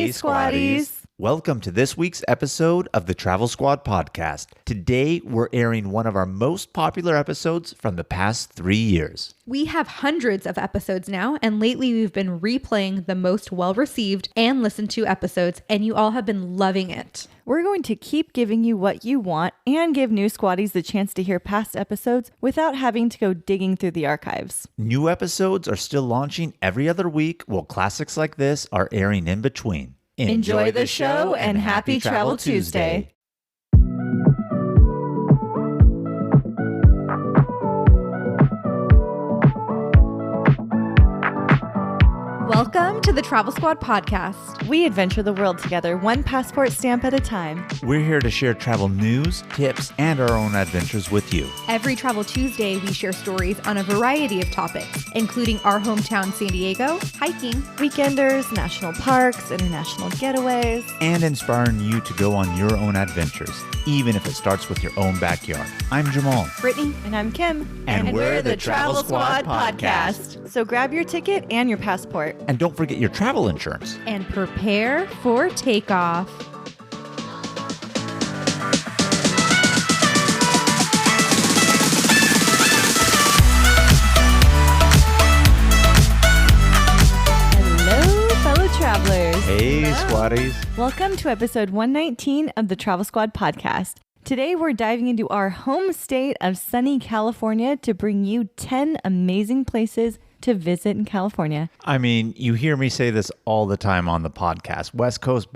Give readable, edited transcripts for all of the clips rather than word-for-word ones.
Hey, Squatties. Welcome to this week's episode of the Travel Squad podcast. Today, we're airing one of our most popular episodes from the past 3 years. We have hundreds of episodes now, and lately we've been replaying the most well-received and listened to episodes, and you all have been loving it. We're going to keep giving you what you want and give new Squatties the chance to hear past episodes without having to go digging through the archives. New episodes are still launching every other week, while classics like this are airing in between. Enjoy the show and happy Travel Tuesday. Welcome to the Travel Squad podcast. We adventure the world together, one passport stamp at a time. We're here to share travel news, tips, and our own adventures with you. Every Travel Tuesday, we share stories on a variety of topics, including our hometown San Diego, hiking, Weekenders, national parks, international getaways, and inspiring you to go on your own adventures, even if it starts with your own backyard. I'm Jamal. Brittany, and I'm Kim. And we're the Travel Squad podcast. So grab your ticket and your passport. And don't forget your travel insurance. and prepare for takeoff. Hello, fellow travelers. Hey, Hello. Squatties. Welcome to episode 119 of the Travel Squad podcast. Today, we're diving into our home state of sunny California to bring you 10 amazing places to visit in California. I mean, you hear me say this all the time on the podcast. West Coast,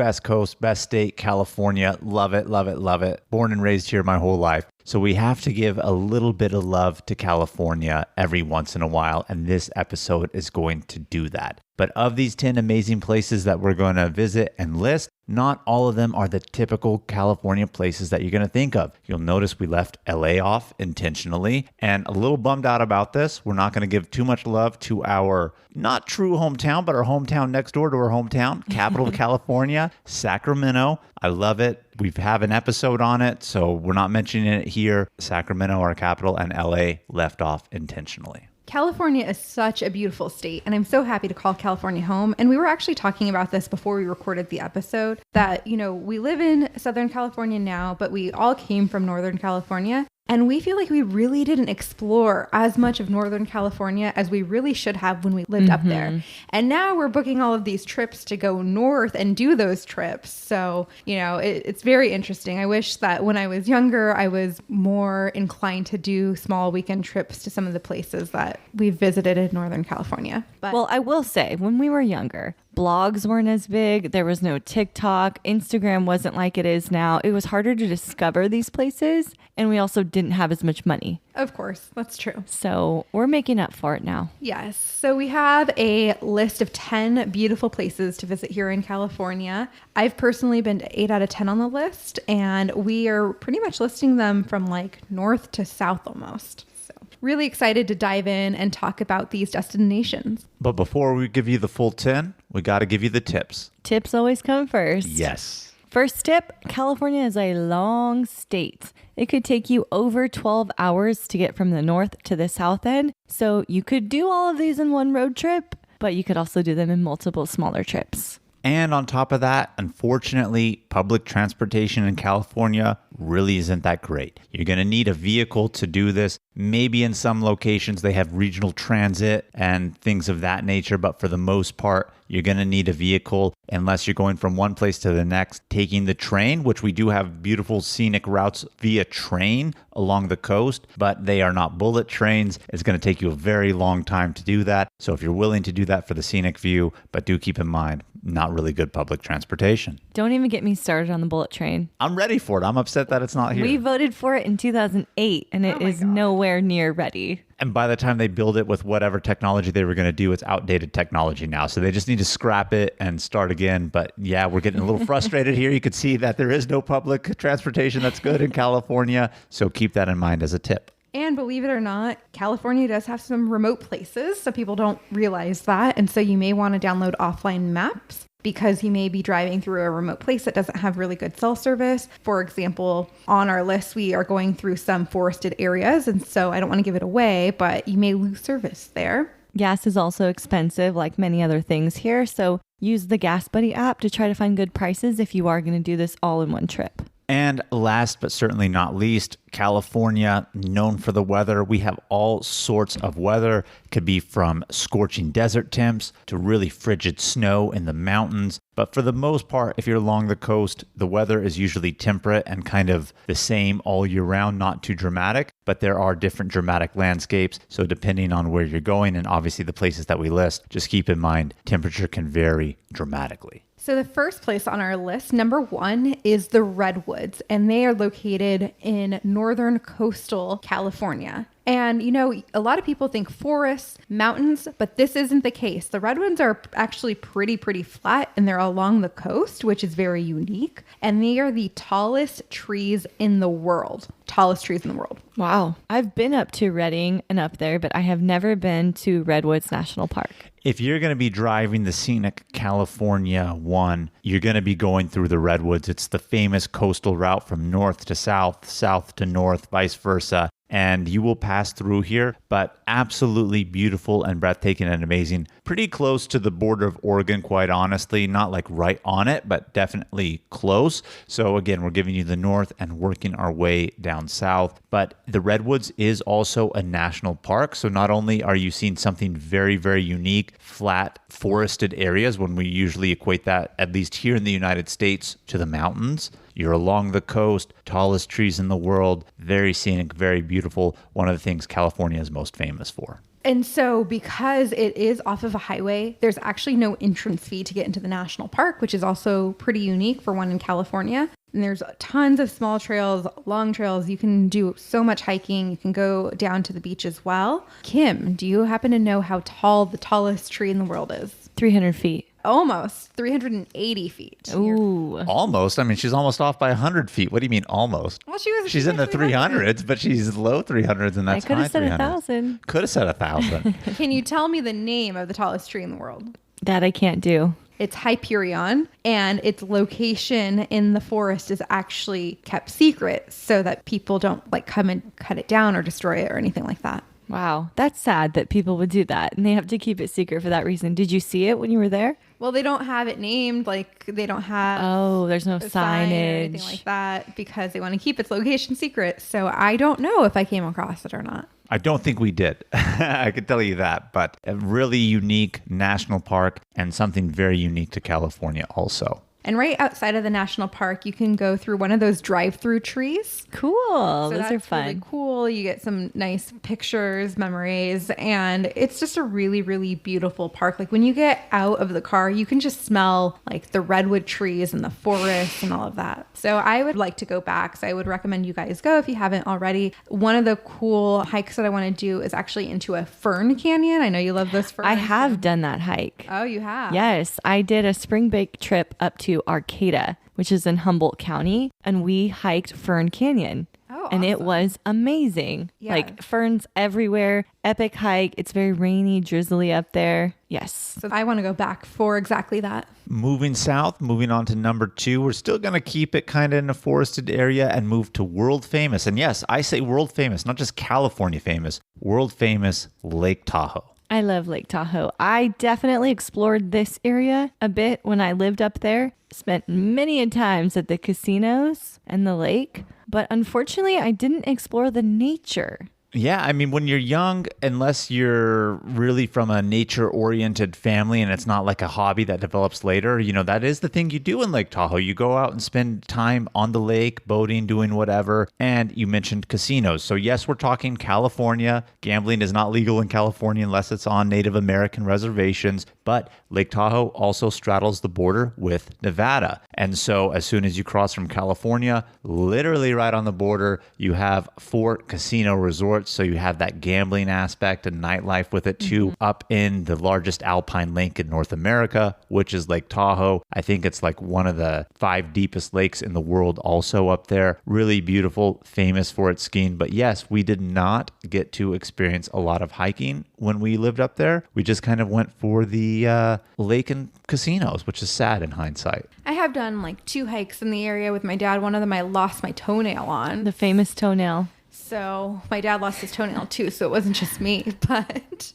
best state, California. Love it, love it, love it. Born and raised here my whole life. So we have to give a little bit of love to California every once in a while, and this episode is going to do that. But of these 10 amazing places that we're going to visit and list, not all of them are the typical California places that you're going to think of. You'll notice we left LA off intentionally, and a little bummed out about this. We're not going to give too much love to our not true hometown, but our hometown next door to our hometown, capital of California, Sacramento. I love it. We have an episode on it, so we're not mentioning it here. Sacramento, our capital, and LA left off intentionally. California is such a beautiful state, and I'm so happy to call California home. And we were actually talking about this before we recorded the episode, that, you know, we live in Southern California now, but we all came from Northern California. And we feel like we really didn't explore as much of Northern California as we really should have when we lived up there. And now we're booking all of these trips to go north and do those trips. So, you know, it's very interesting. I wish that when I was younger, I was more inclined to do small weekend trips to some of the places that we've visited in Northern California. But Well, I will say, when we were younger, blogs weren't as big. There was no TikTok. Instagram wasn't like it is now. It was harder to discover these places. And we also didn't have as much money. of course, that's true. So we're making up for it now. Yes. So we have a list of 10 beautiful places to visit here in California. I've personally been to 8 out of 10 on the list, and we are pretty much listing them from like north to south almost. So really excited to dive in and talk about these destinations. But before we give you the full 10, we got to give you the tips. Tips always come first. Yes. First tip, California is a long state. It could take you over 12 hours to get from the north to the south end. So you could do all of these in one road trip, but you could also do them in multiple smaller trips. And on top of that, unfortunately, public transportation in California really isn't that great. You're going to need a vehicle to do this. Maybe in some locations they have regional transit and things of that nature, but for the most part, you're going to need a vehicle unless you're going from one place to the next, taking the train, which we do have beautiful scenic routes via train along the coast, but they are not bullet trains. It's going to take you a very long time to do that. So if you're willing to do that for the scenic view, but do keep in mind, not really good public transportation. Don't even get me started on the bullet train. I'm ready for it. I'm upset that it's not here. We voted for it in 2008 and it is nowhere near ready. And by the time they build it with whatever technology they were going to do, it's outdated technology now. So they just need to scrap it and start again. But yeah, we're getting a little frustrated here. You could see that there is no public transportation that's good in California. So keep that in mind as a tip. And believe it or not, California does have some remote places. So people don't realize that. And so you may want to download offline maps, because you may be driving through a remote place that doesn't have really good cell service. For example, on our list, we are going through some forested areas. And so I don't want to give it away, but you may lose service there. Gas is also expensive, like many other things here. So use the Gas Buddy app to try to find good prices if you are going to do this all in one trip. And last but certainly not least, California, known for the weather. We have all sorts of weather. It could be from scorching desert temps to really frigid snow in the mountains. But for the most part, if you're along the coast, the weather is usually temperate and kind of the same all year round, not too dramatic. But there are different dramatic landscapes. So depending on where you're going and obviously the places that we list, just keep in mind temperature can vary dramatically. So the first place on our list, number 1, is the Redwoods, and they are located in northern coastal California. And, you know, a lot of people think forests, mountains, but this isn't the case. The redwoods are actually pretty flat, and they're along the coast, which is very unique. And they are the tallest trees in the world. Tallest trees in the world. Wow. I've been up to Redding and up there, but I have never been to Redwoods National Park. If you're going to be driving the scenic California one, you're going to be going through the Redwoods. It's the famous coastal route from north to south, south to north, vice versa. And you will pass through here, but absolutely beautiful and breathtaking and amazing. Pretty close to the border of Oregon, quite honestly. Not like right on it, but definitely close. So again, we're giving you the north and working our way down south. But the Redwoods is also a national park. So not only are you seeing something very unique, flat forested areas, when we usually equate that, at least here in the United States, to the mountains. You're along the coast, tallest trees in the world, very scenic, very beautiful. One of the things California is most famous for. And so because it is off of a highway, there's actually no entrance fee to get into the national park, which is also pretty unique for one in California. And there's tons of small trails, long trails. You can do so much hiking. You can go down to the beach as well. Kim, do you happen to know how tall the tallest tree in the world is? 300 feet. Almost 380 feet. Ooh. Almost. I mean, she's almost off by 100 feet. What do you mean almost? Well, she's in the 300s, but she's low 300s, and that's I could high have said 300s. 1,000. Could have said 1,000. Can you tell me the name of the tallest tree in the world? That I can't do. It's Hyperion, and its location in the forest is actually kept secret so that people don't like come and cut it down or destroy it or anything like that. Wow. That's sad that people would do that, and they have to keep it secret for that reason. Did you see it when you were there? Well, they don't have it named, like they don't have there's no a sign or anything signage like that because they want to keep its location secret. So I don't know if I came across it or not. I don't think we did. I can tell you that, but a really unique national park and something very unique to California also. And right outside of the national park, you can go through one of those drive-through trees. Cool. So Those are fun. Really cool. You get some nice pictures, memories, and it's just a really beautiful park. Like when you get out of the car, you can just smell like the redwood trees and the forest and all of that. So I would like to go back. So I would recommend you guys go if you haven't already. One of the cool hikes that I want to do is actually into a fern canyon. I know you love those ferns. I have done that hike. Oh, you have? Yes. I did a spring break trip up to Arcata, which is in Humboldt County, and we hiked Fern Canyon. Oh, and it awesome. was amazing. Yeah. Like ferns everywhere. Epic hike. It's very rainy, drizzly up there. Yes. So I want to go back for exactly that. Moving south, moving on to number 2, we're still going to keep it kind of in a forested area and move to world famous. And yes, I say world famous, not just California famous, world famous Lake Tahoe. I love Lake Tahoe. I definitely explored this area a bit when I lived up there. Spent many a times at the casinos and the lake, but unfortunately I didn't explore the nature. Yeah, I mean, when you're young, unless you're really from a nature-oriented family and it's not like a hobby that develops later, you know, that is the thing you do in Lake Tahoe. You go out and spend time on the lake, boating, doing whatever. And you mentioned casinos. So yes, we're talking California. Gambling is not legal in California unless it's on Native American reservations. But Lake Tahoe also straddles the border with Nevada. And so as soon as you cross from California, literally right on the border, you have 4 casino resorts. So you have that gambling aspect and nightlife with it too, up in the largest alpine lake in North America, which is Lake Tahoe. I think it's like one of the 5 deepest lakes in the world also up there. Really beautiful, famous for its skiing. But yes, we did not get to experience a lot of hiking when we lived up there. We just kind of went for the lake and casinos, which is sad in hindsight. I have done like 2 hikes in the area with my dad. One of them I lost my toenail on. The famous toenail. So my dad lost his toenail too, so it wasn't just me. But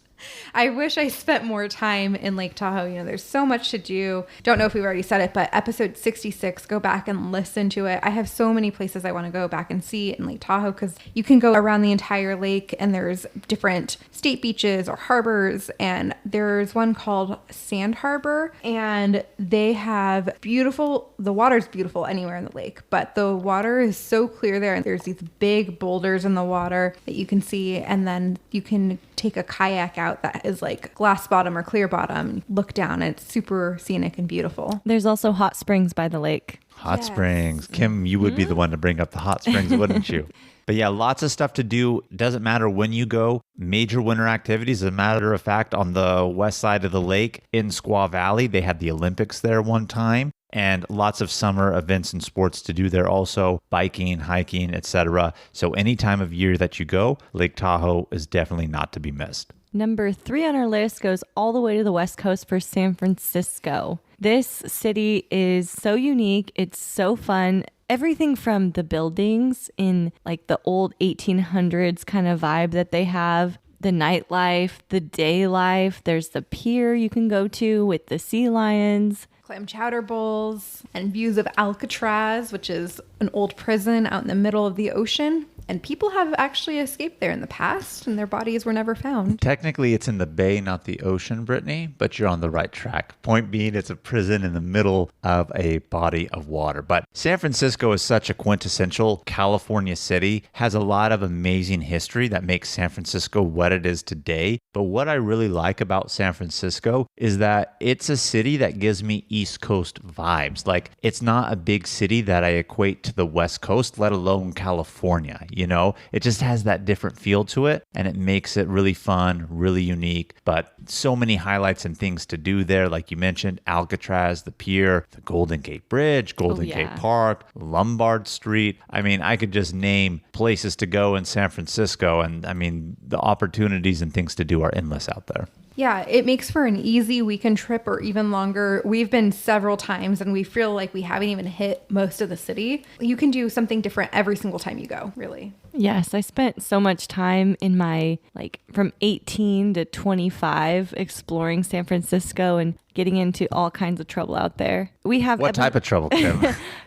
I wish I spent more time in Lake Tahoe. You know, there's so much to do. Don't know if we've already said it, but episode 66, go back and listen to it. I have so many places I want to go back and see in Lake Tahoe because you can go around the entire lake and there's different state beaches or harbors. And there's one called Sand Harbor and they have the water's beautiful anywhere in the lake, but the water is so clear there. And there's these big boulders in the water that you can see. And then you can take a kayak out that is like glass bottom or clear bottom, look down, and it's super scenic and beautiful. There's also hot springs by the lake. Hot springs. Kim, you would be the one to bring up the hot springs, wouldn't you? But yeah, lots of stuff to do. Doesn't matter when you go. Major winter activities. As a matter of fact, on the west side of the lake in Squaw Valley, they had the Olympics there one time. And lots of summer events and sports to do there also, biking, hiking, etc. So any time of year that you go, Lake Tahoe is definitely not to be missed. Number 3 on our list goes all the way to the West Coast for San Francisco. This city is so unique. It's so fun. Everything from the buildings in like the old 1800s kind of vibe that they have, the nightlife, the day life. There's the pier you can go to with the sea lions. Clam chowder bowls and views of Alcatraz, which is an old prison out in the middle of the ocean. And people have actually escaped there in the past and their bodies were never found. Technically, it's in the bay, not the ocean, Brittany, but you're on the right track. Point being, it's a prison in the middle of a body of water. But San Francisco is such a quintessential California city, has a lot of amazing history that makes San Francisco what it is today. But what I really like about San Francisco is that it's a city that gives me East Coast vibes. Like, it's not a big city that I equate to the West Coast, let alone California. You know, it just has that different feel to it and it makes it really fun, really unique, but so many highlights and things to do there. Like you mentioned, Alcatraz, the pier, the Golden Gate Bridge, Golden Gate Park, Lombard Street. I mean, I could just name places to go in San Francisco. And I mean, the opportunities and things to do are endless out there. Yeah, it makes for an easy weekend trip or even longer. We've been several times and we feel like we haven't even hit most of the city. You can do something different every single time you go, really. Yes, I spent so much time in my, from 18 to 25 exploring San Francisco and getting into all kinds of trouble out there. We have What type of trouble, Kim?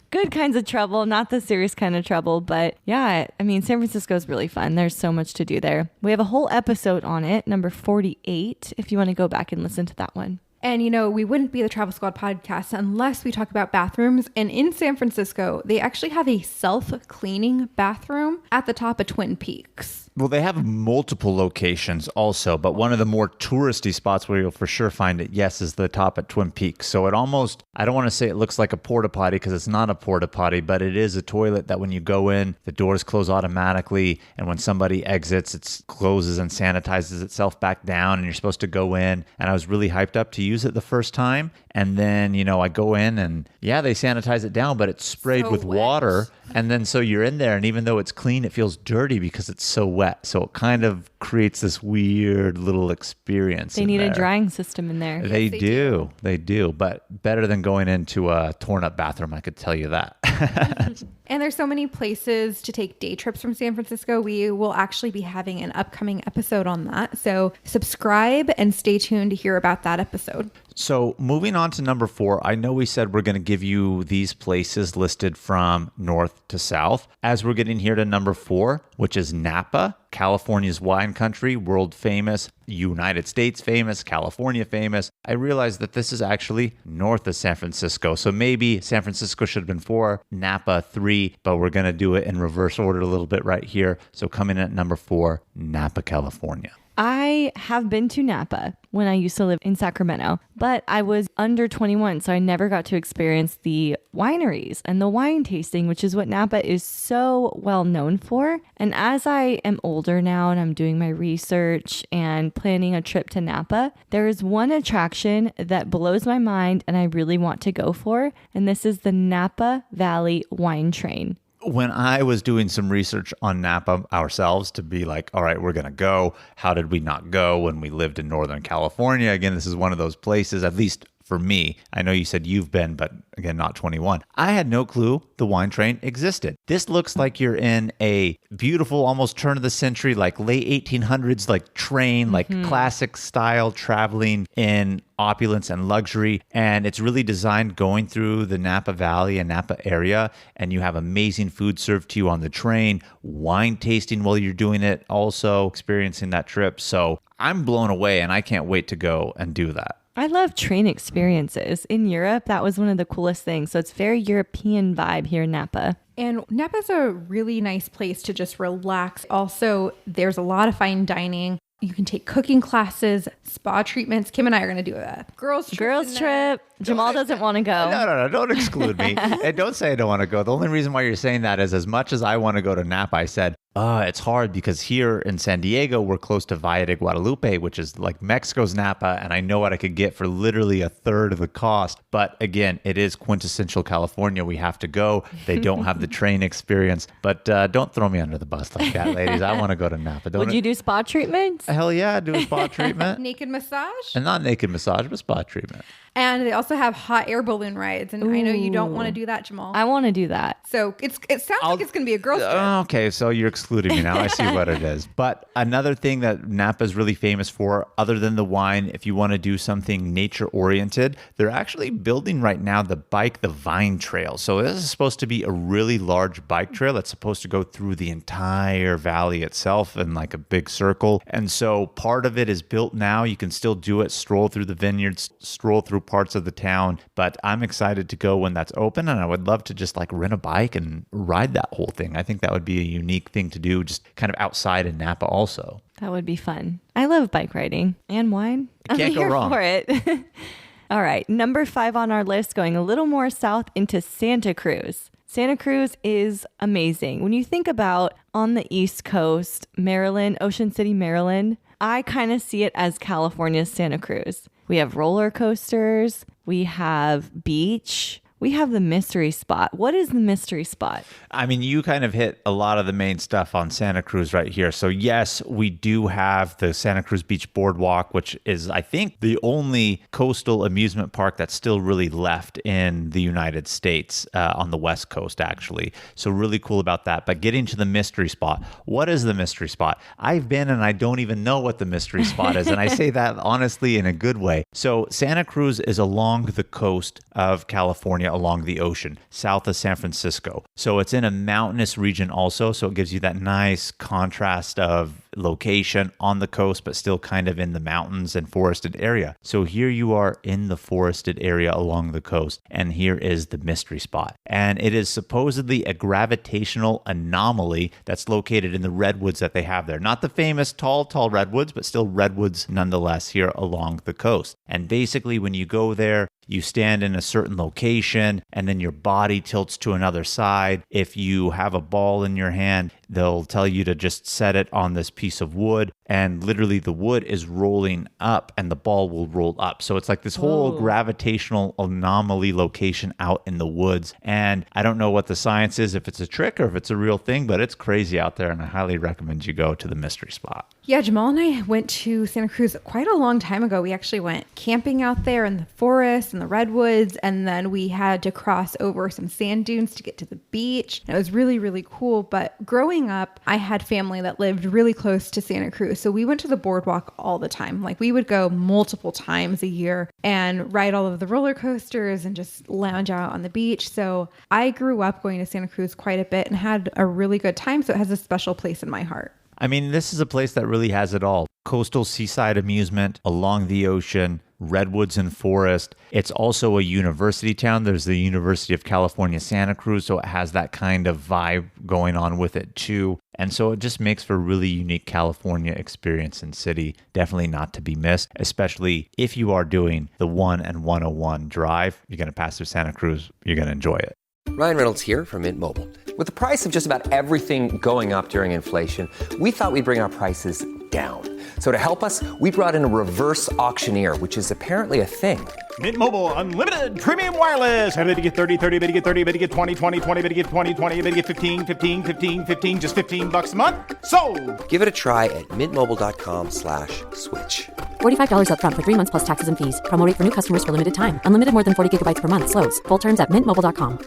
Good kinds of trouble, not the serious kind of trouble. But yeah, I mean, San Francisco is really fun. There's so much to do there. We have a whole episode on it, number 48, if you want to go back and listen to that one. And, you know, we wouldn't be the Travel Squad podcast unless we talk about bathrooms. And in San Francisco, they actually have a self-cleaning bathroom at the top of Twin Peaks. Well, they have multiple locations also, but one of the more touristy spots where you'll for sure find it, yes, is the top at Twin Peaks. So it almost, I don't want to say it looks like a porta potty because it's not a porta potty, but it is a toilet that when you go in, the doors close automatically. And when somebody exits, it closes and sanitizes itself back down and you're supposed to go in. And I was really hyped up to use it the first time. And then, you know, I go in and yeah, they sanitize it down, but it's sprayed with water. And then so you're in there and even though it's clean, it feels dirty because it's so wet. So it kind of creates this weird little experience. They need a drying system in there. They do. They do. But better than going into a torn up bathroom, I could tell you that. And there's so many places to take day trips from San Francisco. We will actually be having an upcoming episode on that. So subscribe and stay tuned to hear about that episode. So moving on to number 4, I know we said we're going to give you these places listed from north to south. As we're getting here to number 4, which is Napa, California's wine country, world famous, United States famous, California famous. I realized that this is actually north of San Francisco. So maybe San Francisco should have been 4, Napa 3, but we're going to do it in reverse order a little bit right here. So coming in at number 4, Napa, California. I have been to Napa when I used to live in Sacramento, but I was under 21, so I never got to experience the wineries and the wine tasting, which is what Napa is so well known for. And as I am older now and I'm doing my research and planning a trip to Napa, there is one attraction that blows my mind and I really want to go for, and this is the Napa Valley Wine Train. When I was doing some research on Napa ourselves to be like, all right, we're going to go. How did we not go when we lived in Northern California? Again, this is one of those places, at least for me, I know you said you've been, but again, not 21. I had no clue the wine train existed. This looks like you're in a beautiful, almost turn of the century, like late 1800s, like train, like classic style traveling in opulence and luxury. And it's really designed going through the Napa Valley and Napa area. And you have amazing food served to you on the train, wine tasting while you're doing it, also experiencing that trip. So I'm blown away and I can't wait to go and do that. I love train experiences. In Europe, that was one of the coolest things. So it's very European vibe here in Napa. And Napa's a really nice place to just relax. Also, there's a lot of fine dining. You can take cooking classes, spa treatments. Kim and I are going to do a girls trip. Jamal doesn't want to go. No. Don't exclude me. And don't say I don't want to go. The only reason why you're saying that is as much as I want to go to Napa, I said, it's hard because here in San Diego, we're close to Valle de Guadalupe, which is like Mexico's Napa. And I know what I could get for literally a third of the cost. But again, it is quintessential California. We have to go. They don't have the train experience. But don't throw me under the bus like that, ladies. I want to go to Napa. Would you do spa treatments? Hell yeah, I'd do a spa treatment. Naked massage? And not naked massage, but spa treatment. And they also have hot air balloon rides. And I know you don't want to do that, Jamal. I want to do that. So it sounds like it's going to be a girls trip. Okay, so you're excluding me now. I see what it is. But another thing that Napa is really famous for, other than the wine, if you want to do something nature-oriented, they're actually building right now the Vine Trail. So this is supposed to be a really large bike trail that's supposed to go through the entire valley itself in like a big circle. And so part of it is built now. You can still do it, stroll through the vineyards, stroll through parts of the town, but I'm excited to go when that's open, and I would love to just like rent a bike and ride that whole thing. I think that would be a unique thing to do, just kind of outside in Napa also. That would be fun. I love bike riding and wine. Can't go wrong. For it. All right, number 5 on our list, going a little more south into Santa Cruz. Santa Cruz is amazing. When you think about on the East Coast, Maryland, Ocean City, Maryland, I kind of see it as California's Santa Cruz. We have roller coasters, we have beach, we have the mystery spot. What is the mystery spot? I mean, you kind of hit a lot of the main stuff on Santa Cruz right here. So yes, we do have the Santa Cruz Beach Boardwalk, which is, I think, the only coastal amusement park that's still really left in the United States on the West Coast, actually. So really cool about that. But getting to the mystery spot, what is the mystery spot? I've been and I don't even know what the mystery spot is. And I say that honestly in a good way. So Santa Cruz is along the coast of California, along the ocean, south of San Francisco. So it's in a mountainous region also. So it gives you that nice contrast of location on the coast, but still kind of in the mountains and forested area. So here you are in the forested area along the coast, and here is the mystery spot. And it is supposedly a gravitational anomaly that's located in the redwoods that they have there. Not the famous tall redwoods, but still redwoods nonetheless here along the coast. And basically when you go there, you stand in a certain location and then your body tilts to another side. If you have a ball in your hand, they'll tell you to just set it on this piece of wood, and literally the wood is rolling up and the ball will roll up. So it's like this whole gravitational anomaly location out in the woods. And I don't know what the science is, if it's a trick or if it's a real thing, but it's crazy out there, and I highly recommend you go to the mystery spot. Yeah, Jamal and I went to Santa Cruz quite a long time ago. We actually went camping out there in the forest and the redwoods, and then we had to cross over some sand dunes to get to the beach. And it was really, really cool. But growing up, I had family that lived really close to Santa Cruz. So we went to the boardwalk all the time. Like we would go multiple times a year and ride all of the roller coasters and just lounge out on the beach. So I grew up going to Santa Cruz quite a bit and had a really good time. So it has a special place in my heart. I mean, this is a place that really has it all. Coastal seaside amusement along the ocean, redwoods and forest. It's also a university town. There's the University of California, Santa Cruz, so it has that kind of vibe going on with it too. And so it just makes for a really unique California experience and city. Definitely not to be missed, especially if you are doing the 1 and 101 drive. You're going to pass through Santa Cruz. You're going to enjoy it. Ryan Reynolds here from Mint Mobile. With the price of just about everything going up during inflation, we thought we'd bring our prices down. So to help us, we brought in a reverse auctioneer, which is apparently a thing. Mint Mobile Unlimited Premium Wireless. How to get 30, 30, bit to get 30, bit to get 20, 20, 20, bit to get 20, 20, bit to get 15, 15, 15, 15, just $15 a month? Sold! Give it a try at mintmobile.com/switch. $45 up front for 3 months plus taxes and fees. Promo rate for new customers for limited time. Unlimited more than 40 gigabytes per month. Slows full terms at mintmobile.com.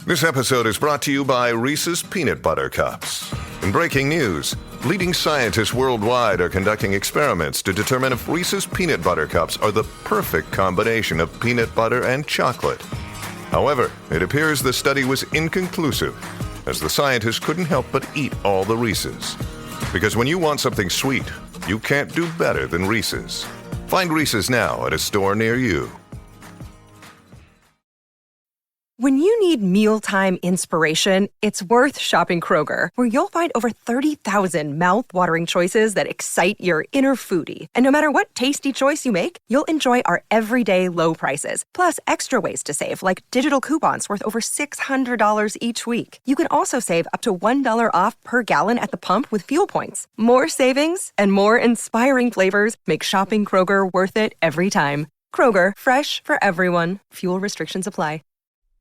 This episode is brought to you by Reese's Peanut Butter Cups. In breaking news, leading scientists worldwide are conducting experiments to determine if Reese's Peanut Butter Cups are the perfect combination of peanut butter and chocolate. However, it appears the study was inconclusive, as the scientists couldn't help but eat all the Reese's. Because when you want something sweet, you can't do better than Reese's. Find Reese's now at a store near you. When you need mealtime inspiration, it's worth shopping Kroger, where you'll find over 30,000 mouth-watering choices that excite your inner foodie. And no matter what tasty choice you make, you'll enjoy our everyday low prices, plus extra ways to save, like digital coupons worth over $600 each week. You can also save up to $1 off per gallon at the pump with fuel points. More savings and more inspiring flavors make shopping Kroger worth it every time. Kroger, fresh for everyone. Fuel restrictions apply.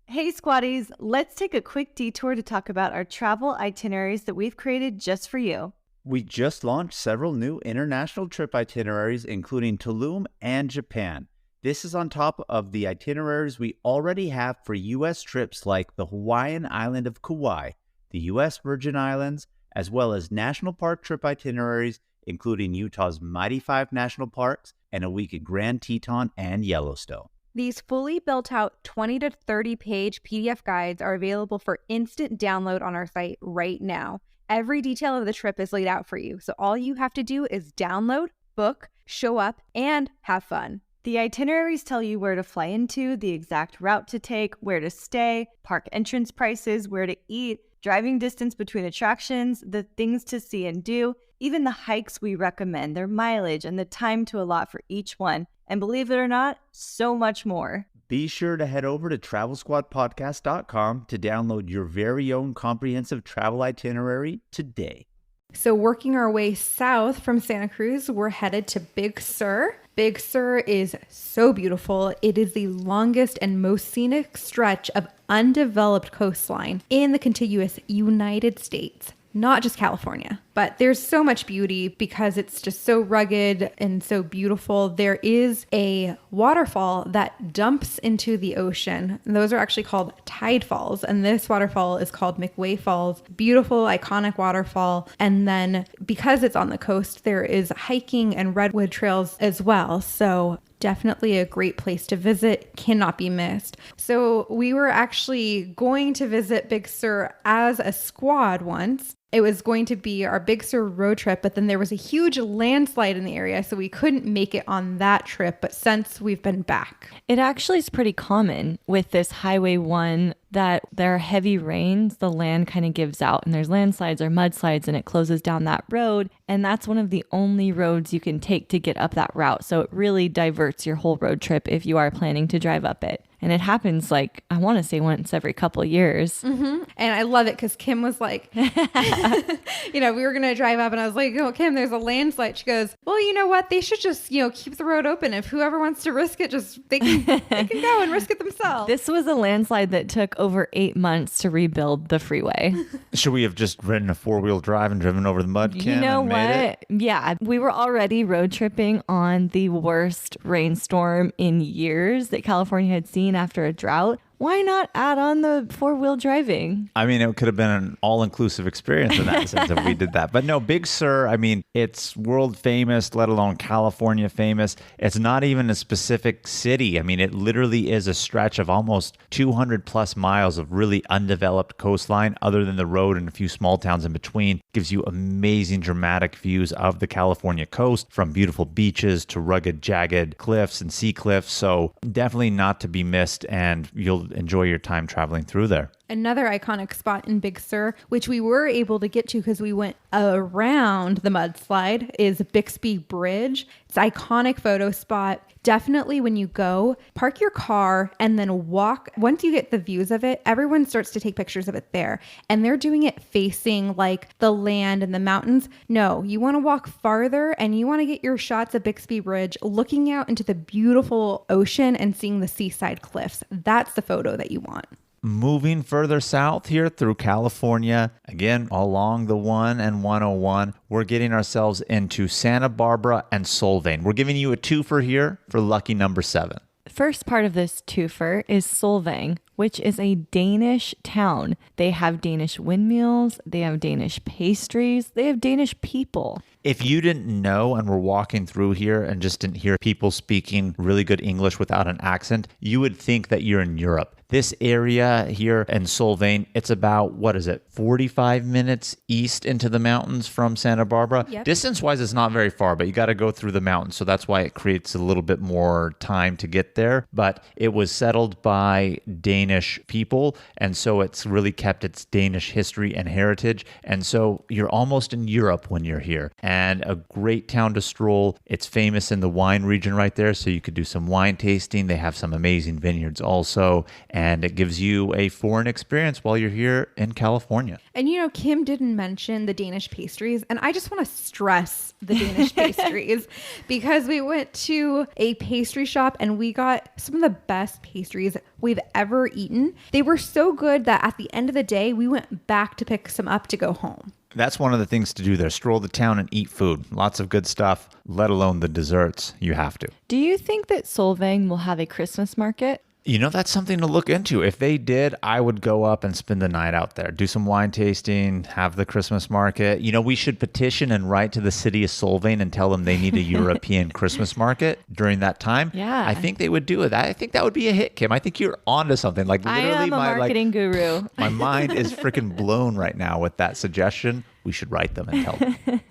Hey Squatties, let's take a quick detour to talk about our travel itineraries that we've created just for you. We just launched several new international trip itineraries, including Tulum and Japan. This is on top of the itineraries we already have for U.S. trips like the Hawaiian island of Kauai, the U.S. Virgin Islands, as well as national park trip itineraries, including Utah's Mighty Five National Parks and a week at Grand Teton and Yellowstone. These fully built out 20 to 30 page PDF guides are available for instant download on our site right now. Every detail of the trip is laid out for you, so all you have to do is download, book, show up, and have fun. The itineraries tell you where to fly into, the exact route to take, where to stay, park entrance prices, where to eat, driving distance between attractions, the things to see and do, even the hikes we recommend, their mileage, and the time to allot for each one. And believe it or not, so much more. Be sure to head over to TravelSquadPodcast.com to download your very own comprehensive travel itinerary today. So working our way south from Santa Cruz, we're headed to Big Sur. Big Sur is so beautiful. It is the longest and most scenic stretch of undeveloped coastline in the contiguous United States. Not just California, but there's so much beauty because it's just so rugged and so beautiful. There is a waterfall that dumps into the ocean. And those are actually called tide falls. And this waterfall is called McWay Falls. Beautiful, iconic waterfall. And then because it's on the coast, there is hiking and redwood trails as well. So definitely a great place to visit, cannot be missed. So we were actually going to visit Big Sur as a squad once. It was going to be our Big Sur road trip, but then there was a huge landslide in the area, so we couldn't make it on that trip. But since we've been back, it actually is pretty common with this Highway 1 that there are heavy rains, the land kind of gives out and there's landslides or mudslides and it closes down that road. And that's one of the only roads you can take to get up that route. So it really diverts your whole road trip if you are planning to drive up it. And it happens like, I want to say once every couple of years. Mm-hmm. And I love it because Kim was like, we were going to drive up and I was like, oh, Kim, there's a landslide. She goes, well, you know what? They should just, keep the road open. If whoever wants to risk it, they can go and risk it themselves. This was a landslide that took over 8 months to rebuild the freeway. Should we have just ridden a 4-wheel drive and driven over the mud, Kim? You know and what? made it? Yeah, we were already road tripping on the worst rainstorm in years that California had seen after a drought. Why not add on the 4-wheel driving? I mean, it could have been an all-inclusive experience in that sense if we did that. But no, Big Sur, I mean, it's world famous, let alone California famous. It's not even a specific city. I mean, it literally is a stretch of almost 200 plus miles of really undeveloped coastline, other than the road and a few small towns in between. Gives you amazing dramatic views of the California coast, from beautiful beaches to rugged, jagged cliffs and sea cliffs. So definitely not to be missed, and you'll enjoy your time traveling through there. Another iconic spot in Big Sur, which we were able to get to because we went around the mudslide, is Bixby Bridge. It's an iconic photo spot. Definitely when you go, park your car and then walk. Once you get the views of it, everyone starts to take pictures of it there. And they're doing it facing like the land and the mountains. No, you want to walk farther and you want to get your shots of Bixby Bridge looking out into the beautiful ocean and seeing the seaside cliffs. That's the photo that you want. Moving further south here through California, again, along the 1 and 101, we're getting ourselves into Santa Barbara and Solvang. We're giving you a twofer here for lucky number 7. First part of this twofer is Solvang, which is a Danish town. They have Danish windmills, they have Danish pastries, they have Danish people. If you didn't know and were walking through here and just didn't hear people speaking really good English without an accent, you would think that you're in Europe. This area here in Solvang, it's about, 45 minutes east into the mountains from Santa Barbara. Yep. Distance-wise, it's not very far, but you got to go through the mountains. So that's why it creates a little bit more time to get there. But it was settled by Danish people, and so it's really kept its Danish history and heritage. And so you're almost in Europe when you're here. And a great town to stroll. It's famous in the wine region right there, so you could do some wine tasting. They have some amazing vineyards also. And it gives you a foreign experience while you're here in California. And you know, Kim didn't mention the Danish pastries, and I just want to stress the Danish pastries because we went to a pastry shop and we got some of the best pastries we've ever eaten. They were so good that at the end of the day, we went back to pick some up to go home. That's one of the things to do there. Stroll the town and eat food. Lots of good stuff, let alone the desserts. You have to. Do you think that Solvang will have a Christmas market? You know, that's something to look into. If they did, I would go up and spend the night out there, do some wine tasting, have the Christmas market. You know, we should petition and write to the city of Solvang and tell them they need a European Christmas market during that time. Yeah. I think they would do it. I think that would be a hit, Kim. I think you're onto something. Like literally, I am a marketing guru. My mind is freaking blown right now with that suggestion. We should write them and tell them.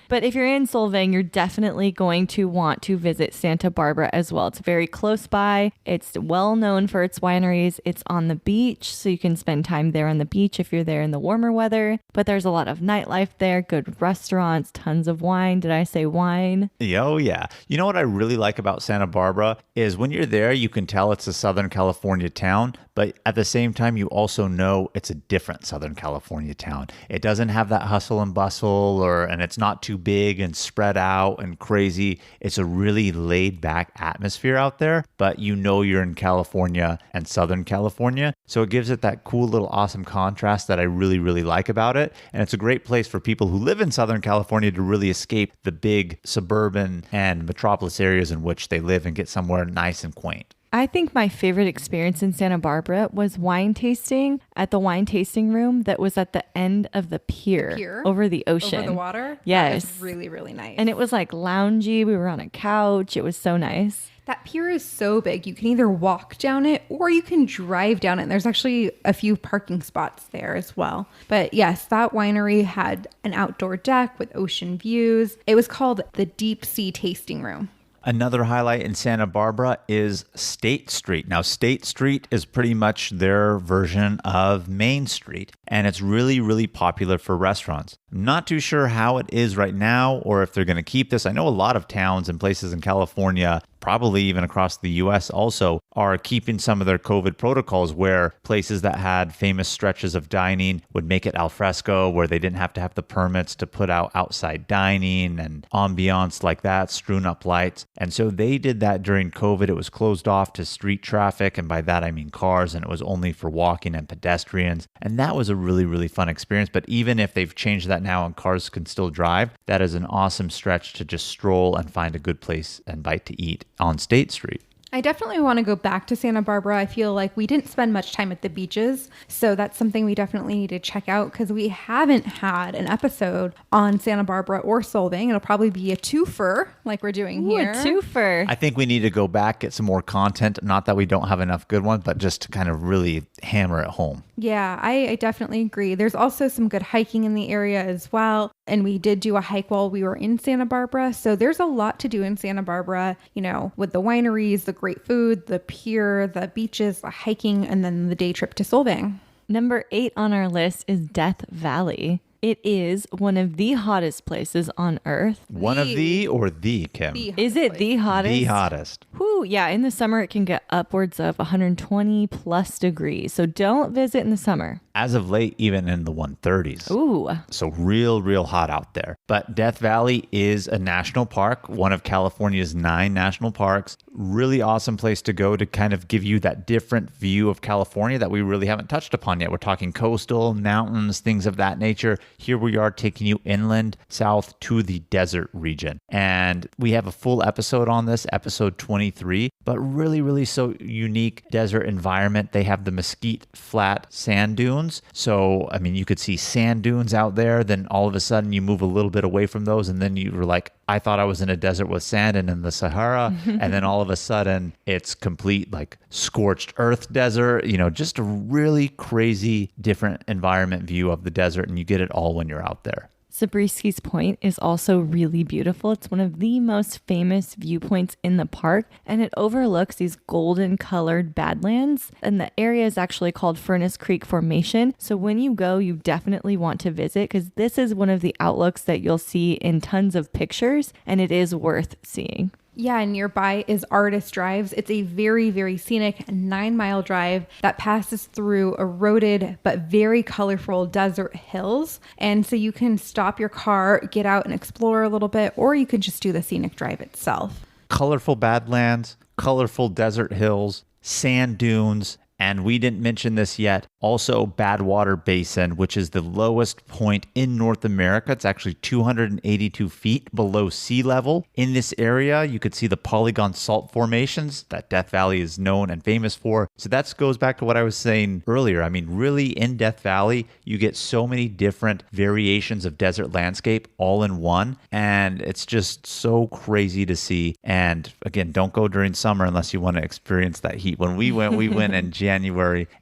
But if you're in Solvang, you're definitely going to want to visit Santa Barbara as well. It's very close by. It's well known for its wineries. It's on the beach, so you can spend time there on the beach if you're there in the warmer weather. But there's a lot of nightlife there, good restaurants, tons of wine. Did I say wine? Oh, yeah. You know what I really like about Santa Barbara is when you're there, you can tell it's a Southern California town, but at the same time, you also know it's a different Southern California town. It doesn't have that hustle and bustle, and it's not too big and spread out and crazy. It's a really laid back atmosphere out there, but you know you're in California and Southern California. So it gives it that cool little awesome contrast that I really, really like about it. And it's a great place for people who live in Southern California to really escape the big suburban and metropolis areas in which they live and get somewhere nice and quaint. I think my favorite experience in Santa Barbara was wine tasting at the wine tasting room that was at the end of the pier? Over the ocean. Over the water? Yes. That was really, really nice. And it was like loungy. We were on a couch. It was so nice. That pier is so big. You can either walk down it or you can drive down it. And there's actually a few parking spots there as well. But yes, that winery had an outdoor deck with ocean views. It was called the Deep Sea Tasting Room. Another highlight in Santa Barbara is State Street. Now, State Street is pretty much their version of Main Street, and it's really, really popular for restaurants. I'm not too sure how it is right now or if they're going to keep this. I know a lot of towns and places in California, probably even across the U.S. also, are keeping some of their COVID protocols where places that had famous stretches of dining would make it al fresco, where they didn't have to have the permits to put out outside dining and ambiance like that, strewn up lights. And so they did that during COVID. It was closed off to street traffic, and by that I mean cars, and it was only for walking and pedestrians. And that was a really, really fun experience. But even if they've changed that now and cars can still drive, that is an awesome stretch to just stroll and find a good place and bite to eat on State Street. I definitely want to go back to Santa Barbara. I feel like we didn't spend much time at the beaches, so that's something we definitely need to check out because we haven't had an episode on Santa Barbara or Solvang. It'll probably be a twofer like we're doing here. A twofer. I think we need to go back, get some more content. Not that we don't have enough good ones, but just to kind of really hammer it home. Yeah, I definitely agree. There's also some good hiking in the area as well. And we did do a hike while we were in Santa Barbara. So there's a lot to do in Santa Barbara, you know, with the wineries, the great food, the pier, the beaches, the hiking, and then the day trip to Solvang. Number 8 on our list is Death Valley. It is one of the hottest places on Earth. One of the or the, Kim? Is it the hottest? The hottest. Whew, yeah. In the summer, it can get upwards of 120 plus degrees. So don't visit in the summer. As of late, even in the 130s. Ooh. So real hot out there. But Death Valley is a national park, one of California's 9 national parks. Really awesome place to go to kind of give you that different view of California that we really haven't touched upon yet. We're talking coastal, mountains, things of that nature. Here we are taking you inland, south to the desert region. And we have a full episode on this, episode 23, but really so unique desert environment. They have the Mesquite Flat sand dunes. So, I mean, you could see sand dunes out there. Then all of a sudden you move a little bit away from those. And then you were like, I thought I was in a desert with sand and in the Sahara. And then all of a sudden it's complete like scorched earth desert, just a really crazy different environment view of the desert. And you get it all when you're out there. Zabriskie's Point is also really beautiful. It's one of the most famous viewpoints in the park, and it overlooks these golden colored badlands. And the area is actually called Furnace Creek Formation. So when you go, you definitely want to visit because this is one of the outlooks that you'll see in tons of pictures, and it is worth seeing. Yeah, and nearby is Artist Drives. It's a very scenic 9-mile drive that passes through eroded but very colorful desert hills. And so you can stop your car, get out and explore a little bit, or you can just do the scenic drive itself. Colorful badlands, colorful desert hills, sand dunes, and we didn't mention this yet, also Badwater Basin, which is the lowest point in North America. It's actually 282 feet below sea level. In this area, you could see the Polygon Salt Formations that Death Valley is known and famous for. So that goes back to what I was saying earlier. I mean, really in Death Valley, you get so many different variations of desert landscape all in one. And it's just so crazy to see. And again, don't go during summer unless you want to experience that heat. When we went in January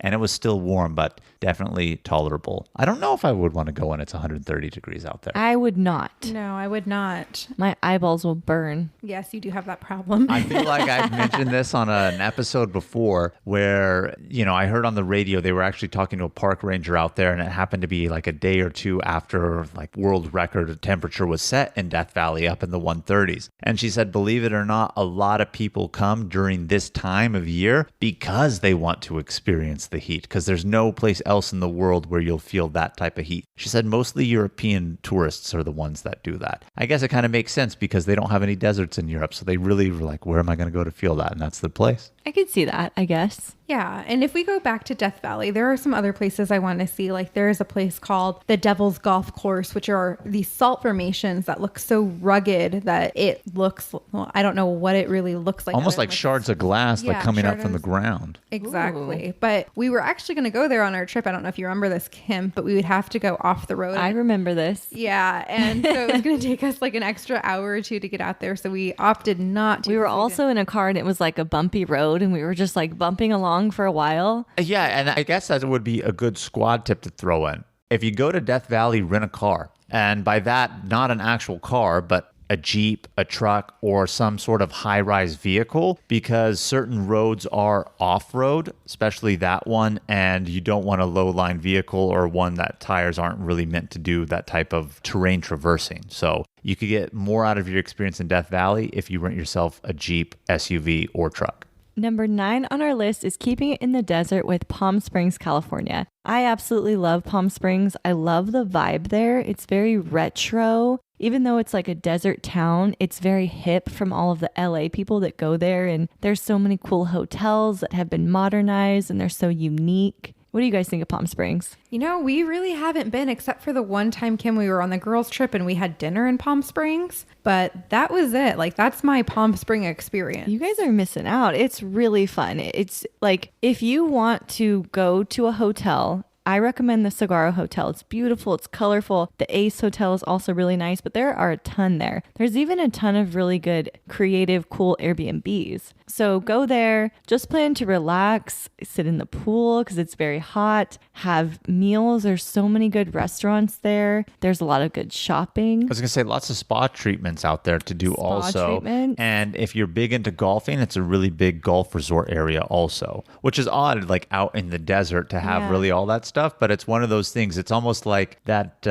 and it was still warm, but definitely tolerable. I don't know if I would want to go when it's 130 degrees out there. I would not. No, I would not. My eyeballs will burn. Yes, you do have that problem. I feel like I've mentioned this on an episode before where, I heard on the radio they were actually talking to a park ranger out there, and it happened to be like a day or two after like world record temperature was set in Death Valley up in the 130s. And she said, believe it or not, a lot of people come during this time of year because they want to experience the heat, because there's no place else in the world where you'll feel that type of heat. She said mostly European tourists are the ones that do that. I guess it kind of makes sense because they don't have any deserts in Europe. So they really were like, where am I going to go to feel that? And that's the place. I could see that, I guess. Yeah, and if we go back to Death Valley, there are some other places I want to see. Like there is a place called the Devil's Golf Course, which are these salt formations that look so rugged that it looks, well, I don't know what it really looks like. Almost like shards of glass, like coming up from the ground. Exactly. Ooh. But we were actually going to go there on our trip. I don't know if you remember this, Kim, but we would have to go off the road. I remember this. Yeah, and so it was going to take us like an extra hour or two to get out there. So we opted not to. We were also in a car and it was like a bumpy road and we were just like bumping along for a while. Yeah, and I guess that would be a good squad tip to throw in. If you go to Death Valley, rent a car. And by that, not an actual car, but a Jeep, a truck, or some sort of high-rise vehicle, because certain roads are off-road, especially that one, and you don't want a low-line vehicle or one that tires aren't really meant to do that type of terrain traversing. So you could get more out of your experience in Death Valley if you rent yourself a Jeep, SUV, or truck. Number 9 on our list is keeping it in the desert with Palm Springs, California. I absolutely love Palm Springs. I love the vibe there. It's very retro. Even though it's like a desert town, it's very hip from all of the LA people that go there. And there's so many cool hotels that have been modernized and they're so unique. What do you guys think of Palm Springs? We really haven't been, except for the one time, Kim, we were on the girls' trip and we had dinner in Palm Springs. But that was it. Like, that's my Palm Spring experience. You guys are missing out. It's really fun. It's like, if you want to go to a hotel, I recommend the Saguaro Hotel. It's beautiful. It's colorful. The Ace Hotel is also really nice, but there are a ton there. There's even a ton of really good, creative, cool Airbnbs. So go there, just plan to relax, sit in the pool because it's very hot, have meals. There's so many good restaurants there. There's a lot of good shopping. I was going to say lots of spa treatments out there to do also. And if you're big into golfing, it's a really big golf resort area also, which is odd, like out in the desert to have really all that stuff. But it's one of those things. It's almost like that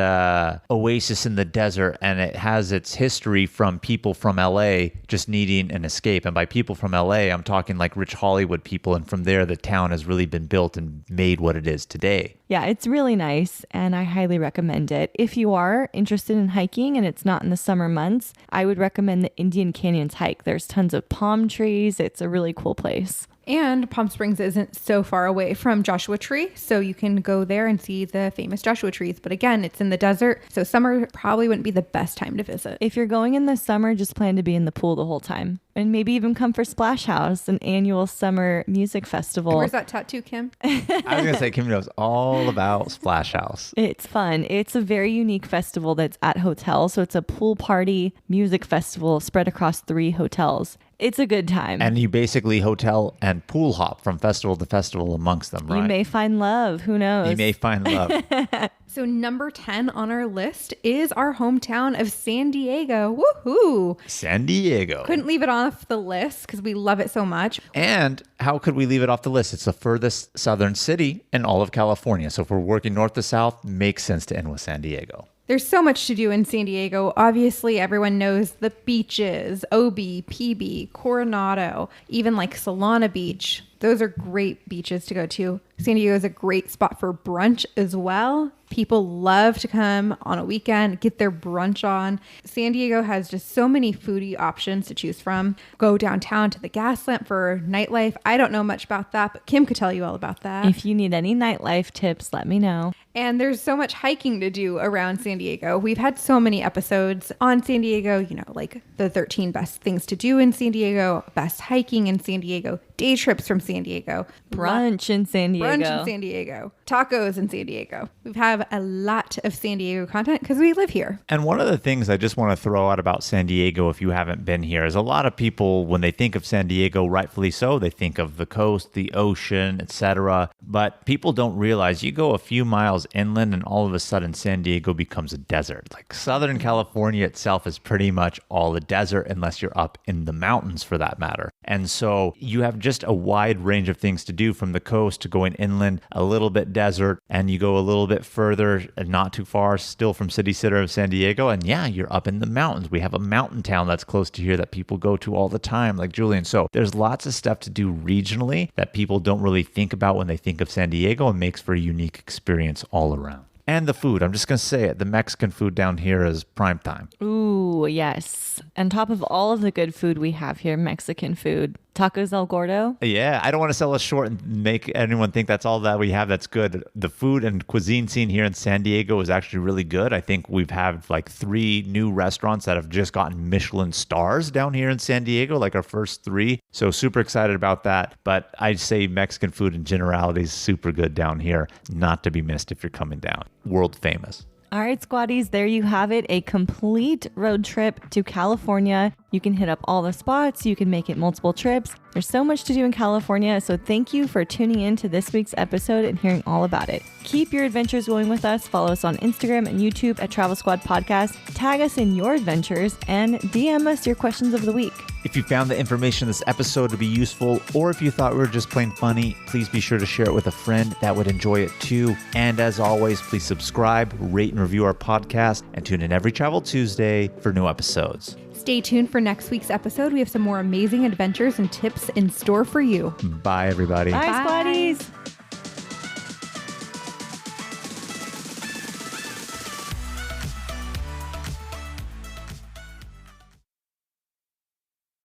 oasis in the desert, and it has its history from people from LA just needing an escape. And by people from LA, I'm talking like rich Hollywood people. And from there, the town has really been built and made what it is today. Yeah, it's really nice, and I highly recommend it. If you are interested in hiking and it's not in the summer months, I would recommend the Indian Canyons hike. There's tons of palm trees. It's a really cool place. And Palm Springs isn't so far away from Joshua Tree, so you can go there and see the famous Joshua trees. But again, it's in the desert, so summer probably wouldn't be the best time to visit. If you're going in the summer, just plan to be in the pool the whole time. And maybe even come for Splash House, an annual summer music festival. Where's that tattoo, Kim? I was going to say, Kim knows all about Splash House. It's fun. It's a very unique festival that's at hotels. So it's a pool party music festival spread across 3 hotels. It's a good time. And you basically hotel and pool hop from festival to festival amongst them, right? You may find love. Who knows? You may find love. So number 10 on our list is our hometown of San Diego. Woohoo! San Diego. Couldn't leave it off the list because we love it so much. And how could we leave it off the list? It's the furthest southern city in all of California. So if we're working north to south, makes sense to end with San Diego. There's so much to do in San Diego. Obviously, everyone knows the beaches, OB, PB, Coronado, even like Solana Beach. Those are great beaches to go to. San Diego is a great spot for brunch as well. People love to come on a weekend, get their brunch on. San Diego has just so many foodie options to choose from. Go downtown to the Gaslamp for nightlife. I don't know much about that, but Kim could tell you all about that. If you need any nightlife tips, let me know. And there's so much hiking to do around San Diego. We've had so many episodes on San Diego, you know, like the 13 best things to do in San Diego, best hiking in San Diego, day trips from San Diego, brunch in San Diego, brunch in San Diego, tacos in San Diego. We have a lot of San Diego content because we live here. And one of the things I just want to throw out about San Diego, if you haven't been here, is a lot of people, when they think of San Diego, rightfully so, they think of the coast, the ocean, etc. But people don't realize you go a few miles inland and all of a sudden San Diego becomes a desert. Like Southern California itself is pretty much all a desert unless you're up in the mountains for that matter. And so you have just a wide range of things to do from the coast to going inland, a little bit desert, and you go a little bit further and not too far still from city center of San Diego. And yeah, you're up in the mountains. We have a mountain town that's close to here that people go to all the time, like Julian. So there's lots of stuff to do regionally that people don't really think about when they think of San Diego, and makes for a unique experience all around. And the food, I'm just going to say it, the Mexican food down here is prime time. Ooh, yes. On top of all of the good food we have here, Mexican food. Tacos El Gordo. Yeah, I don't want to sell us short and make anyone think that's all that we have that's good. The food and cuisine scene here in San Diego is actually really good. I think we've had like 3 new restaurants that have just gotten Michelin stars down here in San Diego, like our first 3. So super excited about that. But I'd say Mexican food in generality is super good down here. Not to be missed if you're coming down. World famous. All right, squaddies, there you have it. A complete road trip to California. You can hit up all the spots. You can make it multiple trips. There's so much to do in California. So thank you for tuning in to this week's episode and hearing all about it. Keep your adventures going with us. Follow us on Instagram and YouTube at Travel Squad Podcast. Tag us in your adventures and DM us your questions of the week. If you found the information in this episode to be useful, or if you thought we were just plain funny, please be sure to share it with a friend that would enjoy it too. And as always, please subscribe, rate, and review our podcast, and tune in every Travel Tuesday for new episodes. Stay tuned for next week's episode. We have some more amazing adventures and tips in store for you. Bye, everybody. Bye, squaddies.